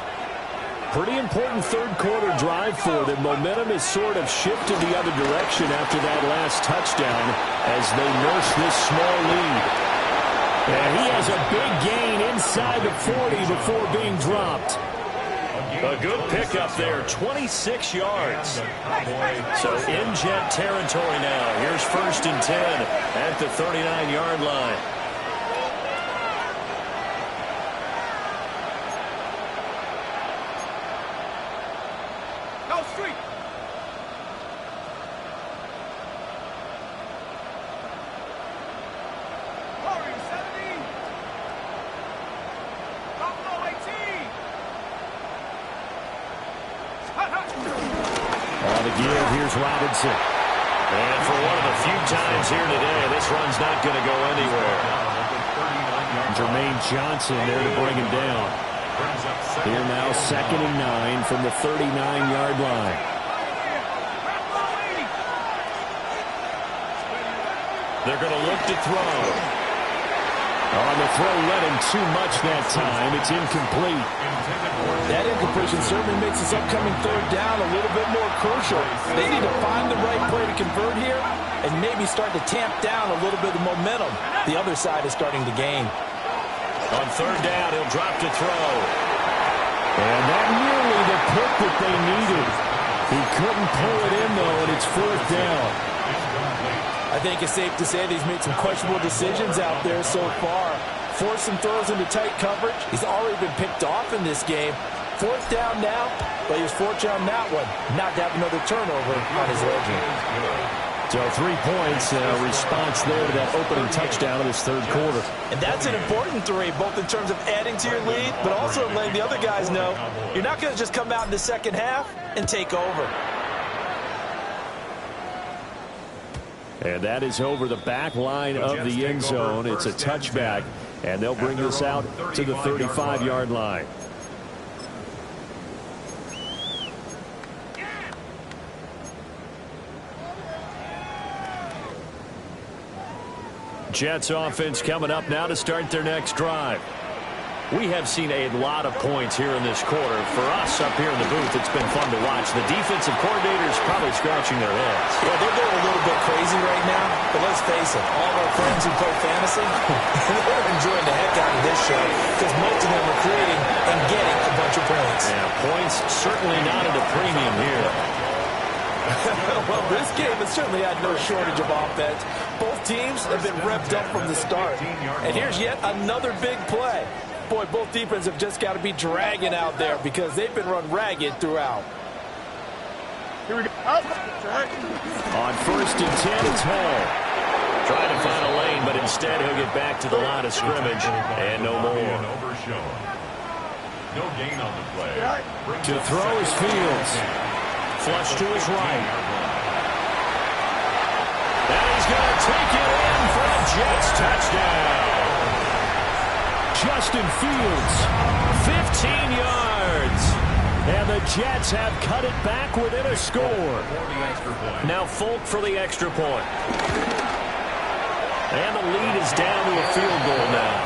Pretty important third quarter drive for them. Momentum has sort of shifted the other direction after that last touchdown as they nurse this small lead. And he has a big gain inside the 40 before being dropped. A good pickup there, 26 yards. So in Jet territory now. Here's first and 10 at the 39-yard line. Go street. Hurry, 70. Buffalo 18. On the give, here's Robinson. And for one of the few times here today, this run's not going to go anywhere. Jermaine Johnson there to bring him down. Here now, second and 9 from the 39-yard line. They're going to look to throw. On the throw, led him too much that time. It's incomplete. That incompletion certainly makes this upcoming third down a little bit more crucial. They need to find the right play to convert here and maybe start to tamp down a little bit of momentum the other side is starting to gain. On third down, he'll drop to throw. And that nearly the pick that they needed. He couldn't pull it in, though, and it's fourth down. I think it's safe to say that he's made some questionable decisions out there so far. Forced some throws into tight coverage. He's already been picked off in this game. Fourth down now, but he was fortunate on that one not to have another turnover on his legend. So 3 points, response there to that opening touchdown of this third quarter. And that's an important 3, both in terms of adding to your lead, but also letting the other guys know you're not going to just come out in the second half and take over. And that is over the back line of the end zone. It's a touchback, and they'll bring this out to the 35-yard line. Jets offense coming up now to start their next drive. We have seen a lot of points here in this quarter. For us up here in the booth, it's been fun to watch. The defensive coordinators probably scratching their heads. Yeah, they're going a little bit crazy right now, but let's face it, all of our friends who play fantasy, they're enjoying the heck out of this show because most of them are creating and getting a bunch of points. Yeah, points certainly not at a premium here. Well, this game has certainly had no shortage of offense. Both teams have been revved up from the start. And here's yet another big play. Boy, both defenses have just got to be dragging out there because they've been run ragged throughout. Here we go. On 1st and 10, it's Hall. Trying to find a lane, but instead he'll get back to the line of scrimmage and no more. No gain on the play. To throw is Fields. Flush to his right. And he's going to take it in for a Jets touchdown. Justin Fields, 15 yards. And the Jets have cut it back within a score. Now Folk for the extra point. And the lead is down to a field goal now.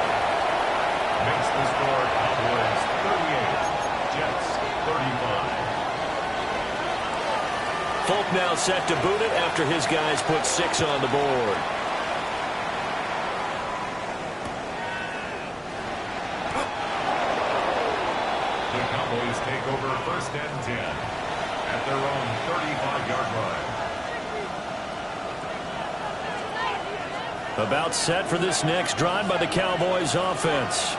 Makes the score Cowboys 38, Jets 35. Folk now set to boot it after his guys put 6 on the board. The Cowboys take over 1st and 10 at their own 35-yard line. About set for this next drive by the Cowboys offense.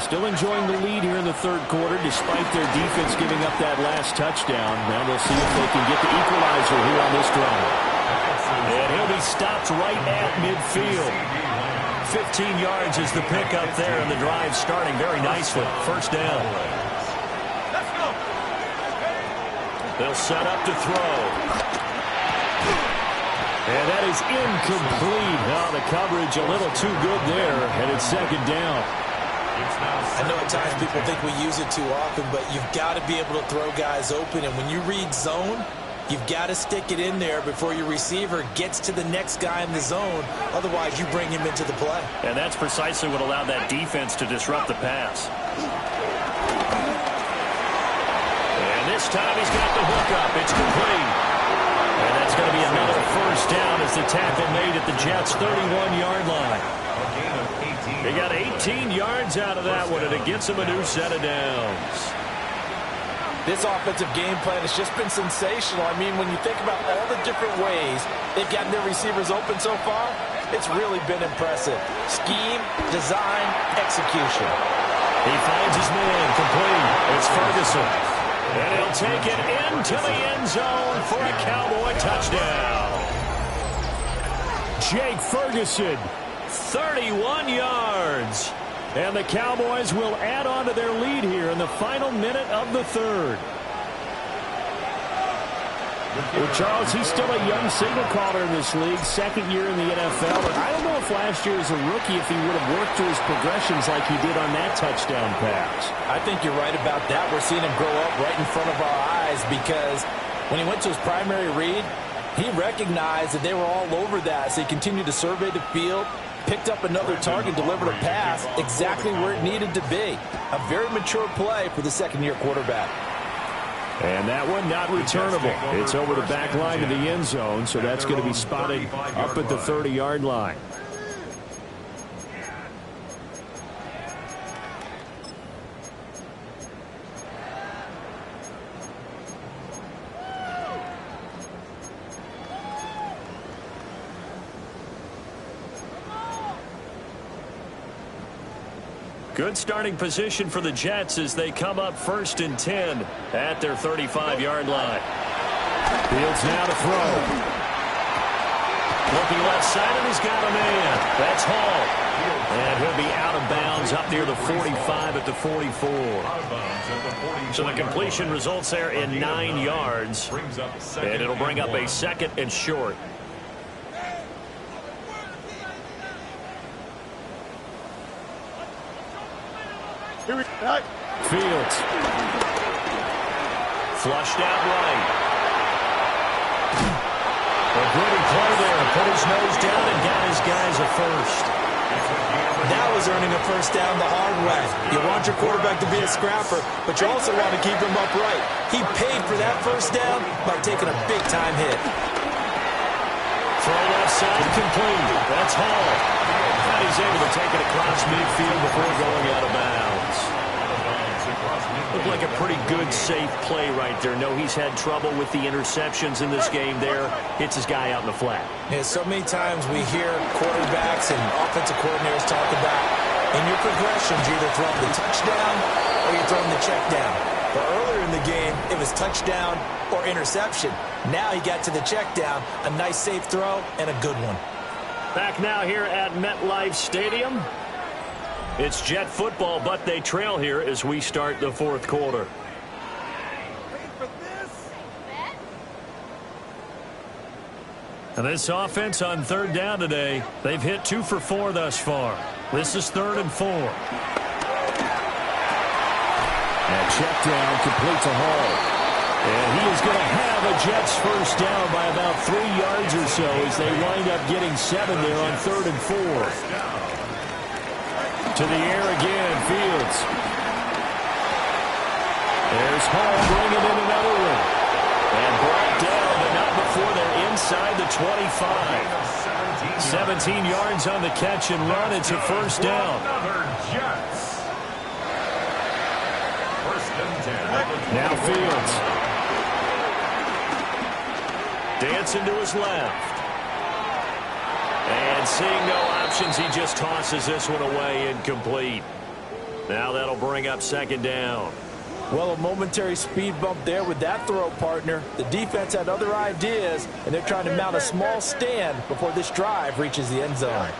Still enjoying the lead here in the third quarter despite their defense giving up that last touchdown. Now they'll see if they can get the equalizer here on this drive. And he'll be stopped right at midfield. 15 yards is the pickup there, and the drive starting very nicely. First down. Let's go. They'll set up to throw. And that is incomplete. Oh, the coverage a little too good there, and it's second down. I know at times people think we use it too often, but you've got to be able to throw guys open. And when you read zone, you've got to stick it in there before your receiver gets to the next guy in the zone. Otherwise, you bring him into the play. And that's precisely what allowed that defense to disrupt the pass. And this time he's got the hook up. It's complete. And that's going to be another first down as the tackle made at the Jets' 31-yard line. They got 18 yards out of that one, and it gets them a new set of downs. This offensive game plan has just been sensational. I mean, when you think about all the different ways they've gotten their receivers open so far, it's really been impressive. Scheme, design, execution. He finds his man complete. It's Ferguson. And he'll take it into the end zone for a Cowboy touchdown. Jake Ferguson, 31 yards. And the Cowboys will add on to their lead here in the final minute of the third. Well, Charles, he's still a young signal caller in this league, second year in the NFL. But I don't know if last year as a rookie, if he would have worked through his progressions like he did on that touchdown pass. I think you're right about that. We're seeing him grow up right in front of our eyes because when he went to his primary read, he recognized that they were all over that. So he continued to survey the field, picked up another target, delivered a pass exactly where it needed to be. A very mature play for the second-year quarterback. And that one not returnable. It's over the back line of the end zone, so that's going to be spotted up at the 30-yard line. Good starting position for the Jets as they come up 1st and 10 at their 35-yard line. Fields now to throw. Looking left side, and he's got a man. That's Hall. And he'll be out of bounds up near the 45 at the 44. So the completion results there in 9 yards. And it'll bring up a second and short. Fields. Flushed out right. A gritty play there. Put his nose down and got his guys a first. That was earning a first down the hard way. You want your quarterback to be a scrapper, but you also want to keep him upright. He paid for that first down by taking a big-time hit. Throw left side complete. That's Hall. And he's able to take it across midfield before going out of bounds. Looked like a pretty good, safe play right there. No, he's had trouble with the interceptions in this game there. Hits his guy out in the flat. Yeah, so many times we hear quarterbacks and offensive coordinators talk about in your progressions, you're either throwing the touchdown or you're throwing the check down. But earlier in the game, it was touchdown or interception. Now he got to the check down, a nice safe throw, and a good one. Back now here at MetLife Stadium. It's Jet football, but they trail here as we start the fourth quarter. And this offense on third down today, they've hit 2 for 4 thus far. This is 3rd and 4. And check down complete to Hall. And he is going to have a Jets first down by about 3 yards or so as they wind up getting 7 there on 3rd and 4. To the air again, Fields. There's Hall bringing in another one. And brought down, but not before they're inside the 25. 17 yards on the catch and run. It's a first down. Now Fields. Dancing to his left. And seeing no options, he just tosses this one away incomplete. Now that'll bring up 2nd down. Well, a momentary speed bump there with that throw, partner. The defense had other ideas, and they're trying to mount a small stand before this drive reaches the end zone.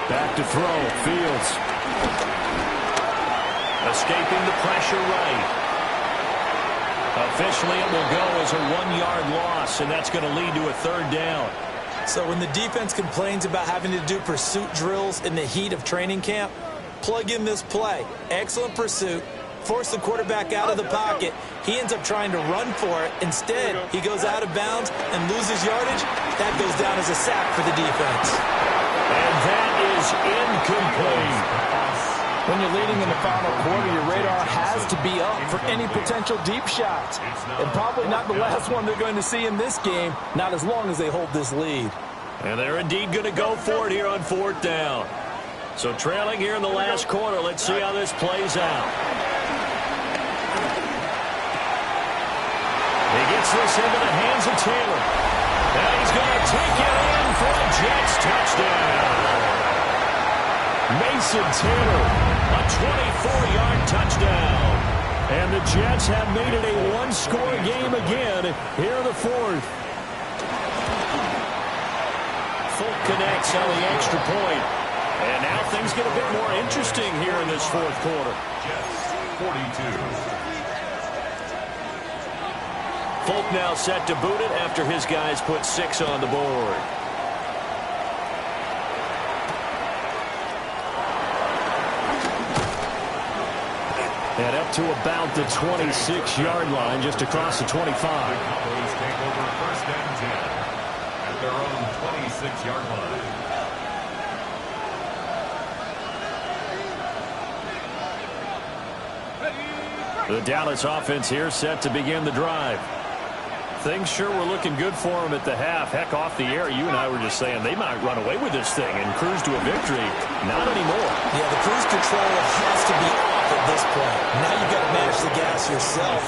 Back to throw, Fields. Escaping the pressure right. Officially, it will go as a 1-yard loss, and that's going to lead to a 3rd down. So when the defense complains about having to do pursuit drills in the heat of training camp, plug in this play. Excellent pursuit. Force the quarterback out of the pocket. He ends up trying to run for it. Instead, he goes out of bounds and loses yardage. That goes down as a sack for the defense. And that is incomplete. When you're leading in the final quarter, your radar has to be up for any potential deep shots. And probably not the last one they're going to see in this game, not as long as they hold this lead. And they're indeed going to go for it here on 4th down. So trailing here in the last quarter, let's see how this plays out. He gets this into the hands of Taylor. And he's going to take it in for a Jets touchdown. Mason Taylor, a 24-yard touchdown. And the Jets have made it a 1-score game again here in the 4th. Folk connects on the extra point. And now things get a bit more interesting here in this 4th quarter. Jets 42. Folk now set to boot it after his guys put 6 on the board. And up to about the 26-yard line, just across the 25. The Cowboys take over 1st and 10 at their own 26-yard line. The Dallas offense here set to begin the drive. Things sure were looking good for them at the half. Heck, off the air, you and I were just saying they might run away with this thing and cruise to a victory. Not anymore. Yeah, the cruise control has to be off at this point. Now you've got to manage the gas yourself.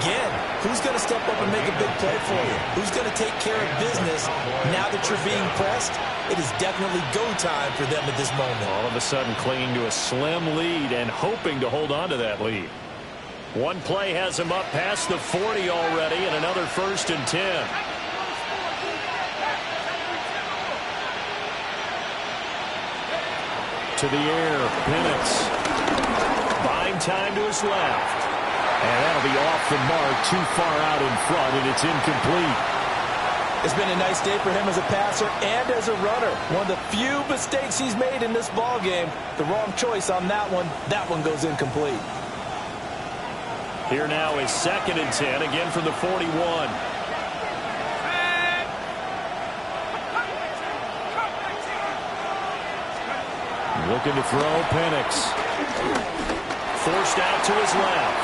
Again, who's going to step up and make a big play for you? Who's going to take care of business now that you're being pressed? It is definitely go time for them at this moment. All of a sudden clinging to a slim lead and hoping to hold on to that lead. One play has him up past the 40 already, and another 1st and 10. To the air, Penix. Buying time to his left. And that'll be off the mark, too far out in front, and it's incomplete. It's been a nice day for him as a passer and as a runner. One of the few mistakes he's made in this ballgame. The wrong choice on that one. That one goes incomplete. Here now is 2nd and 10, again from the 41. Looking to throw, Penix. Forced out to his left.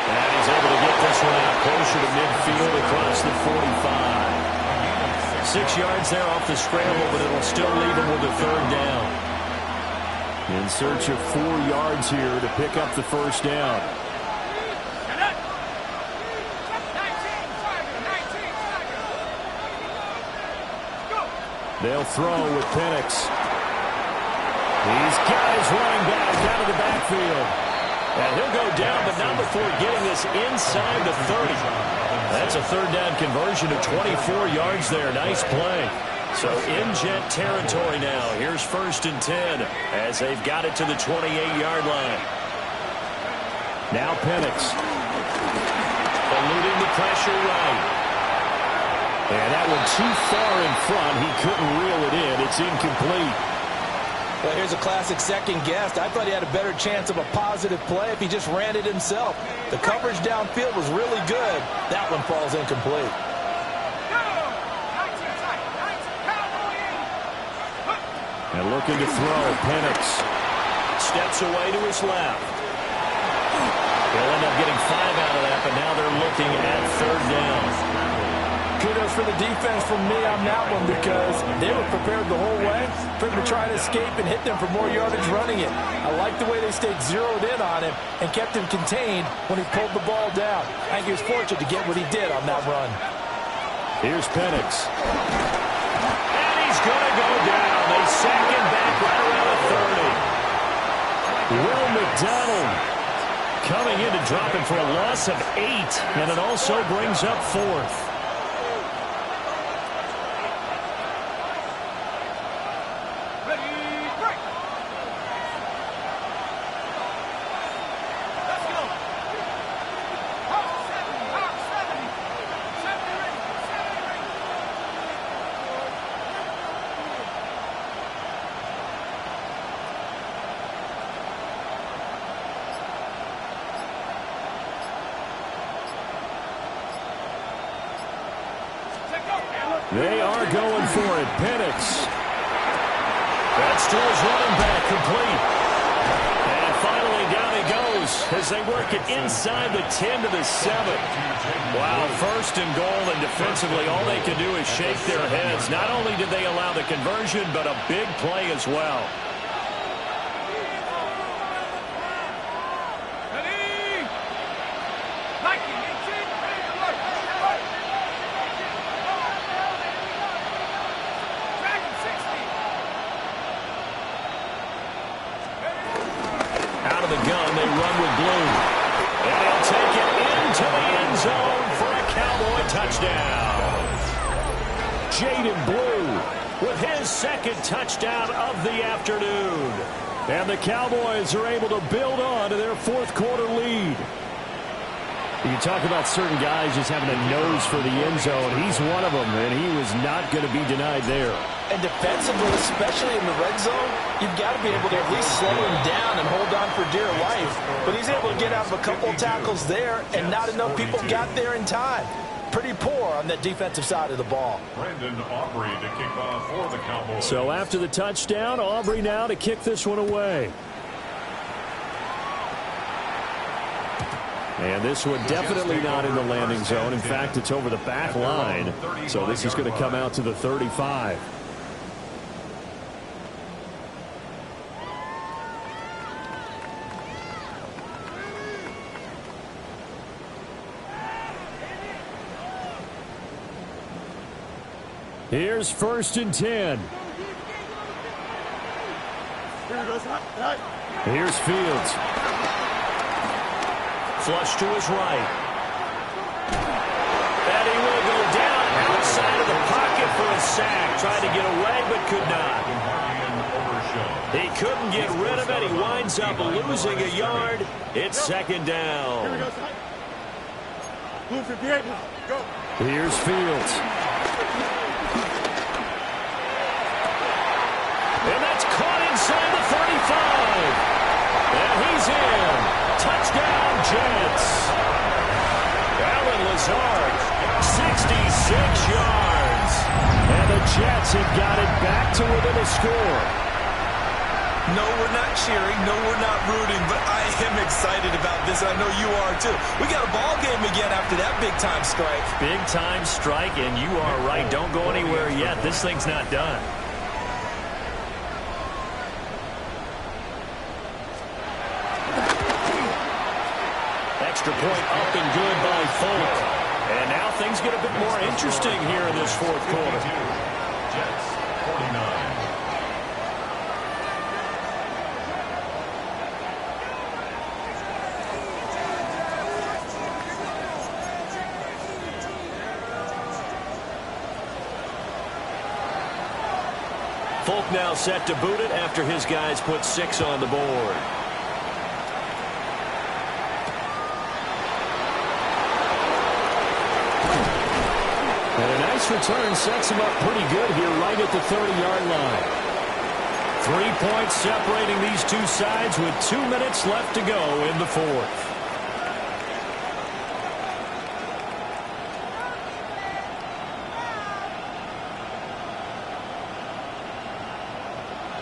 And he's able to get this one out closer to midfield across the 45. 6 yards there off the scramble, but it'll still leave him with a third down. In search of 4 yards here to pick up the first down. They'll throw with Penix. He's got his running back out of the backfield. And he'll go down, but not before getting this inside the 30. That's a third down conversion of 24 yards there. Nice play. So in Jet territory now. Here's 1st and 10 as they've got it to the 28-yard line. Now Penix. Eluding the pressure right. And that one too far in front. He couldn't reel it in. It's incomplete. Well, here's a classic second guess. I thought he had a better chance of a positive play if he just ran it himself. The coverage downfield was really good. That one falls incomplete. And looking to throw, Penix steps away to his left. They'll end up getting 5 out of that, but now they're looking at third down. Kudos for the defense from me on that one because they were prepared the whole way for him to try to escape and hit them for more yardage running it. I like the way they stayed zeroed in on him and kept him contained when he pulled the ball down. I think he was fortunate to get what he did on that run. Here's Penix. And he's going to go down. They sack him back right around the 30. Will McDonald coming in to drop him for a loss of 8, and it also brings up 4th. They are going for it. Penix. That's to his running back, complete. And finally down he goes as they work it inside the 10 to the 7. Wow, 1st and goal, and defensively all they can do is shake their heads. Not only did they allow the conversion, but a big play as well. Touchdown of the afternoon. And the Cowboys are able to build on to their 4th quarter lead. You can talk about certain guys just having a nose for the end zone. He's one of them, and he was not going to be denied there. And defensively, especially in the red zone, you've got to be able to at least slow him down and hold on for dear life. But he's able to get out of a couple tackles there, and not enough people got there in time. Pretty poor on the defensive side of the ball. Brandon Aubrey to kick off for the Cowboys. So after the touchdown, Aubrey now to kick this one away. And this one definitely not in the landing zone. In fact, it's over the back line. So this is going to come out to the 35. Here's 1st and 10. Here's Fields. Flush to his right. And he will go down outside of the pocket for a sack. Tried to get away, but could not. He couldn't get rid of it. He winds up losing a yard. It's 2nd down. Here's Fields. And that's caught inside the 35. And he's in. Touchdown, Jets. Alan Lazard, 66 yards. And the Jets have got it back to within a score. No, we're not cheering. No, we're not rooting. But I am excited about this. I know you are, too. We got a ball game again after that big-time strike. Big-time strike, and you are right. Don't go anywhere yet. This thing's not done. Extra point up and good by Folk. And now things get a bit more interesting here in this fourth quarter. Jets, 49. Folk now set to boot it after his guys put 6 on the board. And a nice return sets him up pretty good here right at the 30-yard line. 3 points separating these two sides with 2 minutes left to go in the fourth.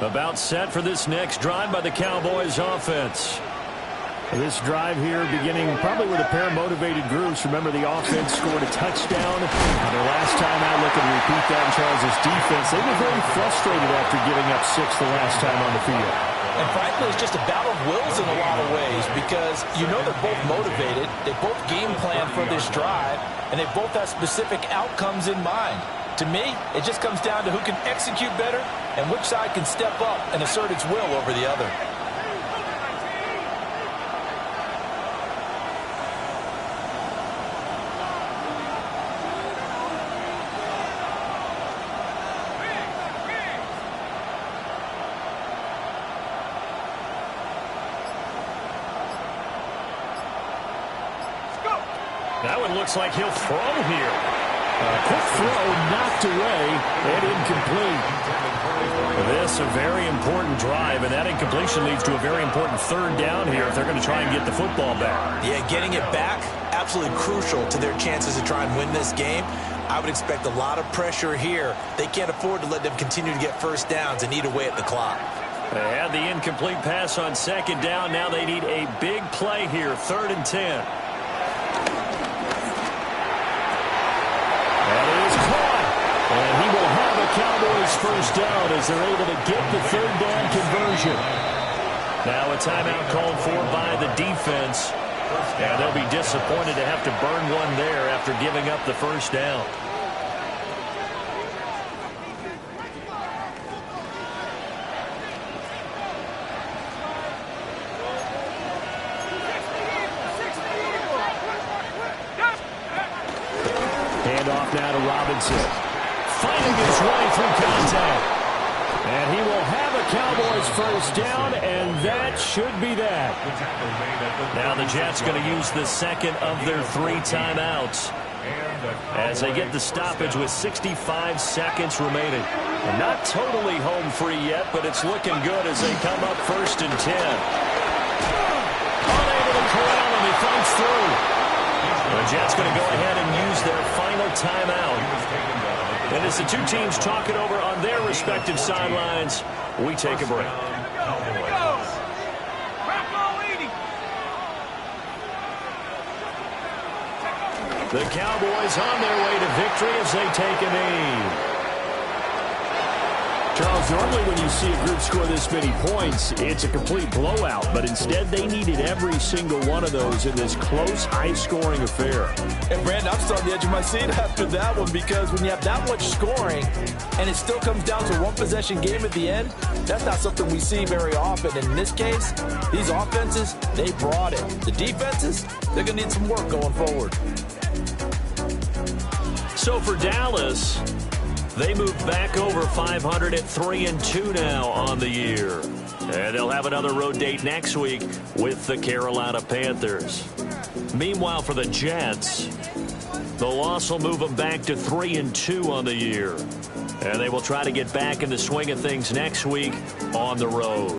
About set for this next drive by the Cowboys offense. This drive here beginning probably with a pair of motivated groups. Remember, the offense scored a touchdown. And the last time I look and repeat that in Charles' defense, they were very frustrated after giving up 6 the last time on the field. And frankly, it's just a battle of wills in a lot of ways because you know they're both motivated. They both game plan for this drive, and they both have specific outcomes in mind. To me, it just comes down to who can execute better and which side can step up and assert its will over the other. That one looks like he'll throw here. Quick throw knocked away and incomplete. This a very important drive, and that incompletion leads to a very important third down here if they're going to try and get the football back. Yeah, getting it back, absolutely crucial to their chances to try and win this game. I would expect a lot of pressure here. They can't afford to let them continue to get first downs and eat away at the clock. They had the incomplete pass on second down. Now they need a big play here, 3rd and 10. And he will have a Cowboys first down as they're able to get the 3rd down conversion. Now a timeout called for by the defense. And they'll be disappointed to have to burn one there after giving up the first down. Handoff now to Robinson. Fighting his way through contact. And he will have a Cowboys first down, and that should be that. Now the Jets going to use the second of their 3 timeouts as they get the stoppage with 65 seconds remaining. And not totally home free yet, but it's looking good as they come up 1st and 10. Unable to corral him, he fights through. The Jets going to go ahead and use their final timeout. And as the two teams talk it over on their respective sidelines, we take a break. The Cowboys on their way to victory as they take a knee. Charles, normally when you see a group score this many points, it's a complete blowout. But instead, they needed every single one of those in this close, high-scoring affair. And, Brandon, I'm still on the edge of my seat after that one because when you have that much scoring and it still comes down to a one-possession game at the end, that's not something we see very often. And in this case, these offenses, they brought it. The defenses, they're going to need some work going forward. So for Dallas, they move back over 500 at 3-2 now on the year. And they'll have another road date next week with the Carolina Panthers. Meanwhile, for the Jets, the loss will move them back to 3-2 on the year. And they will try to get back in the swing of things next week on the road.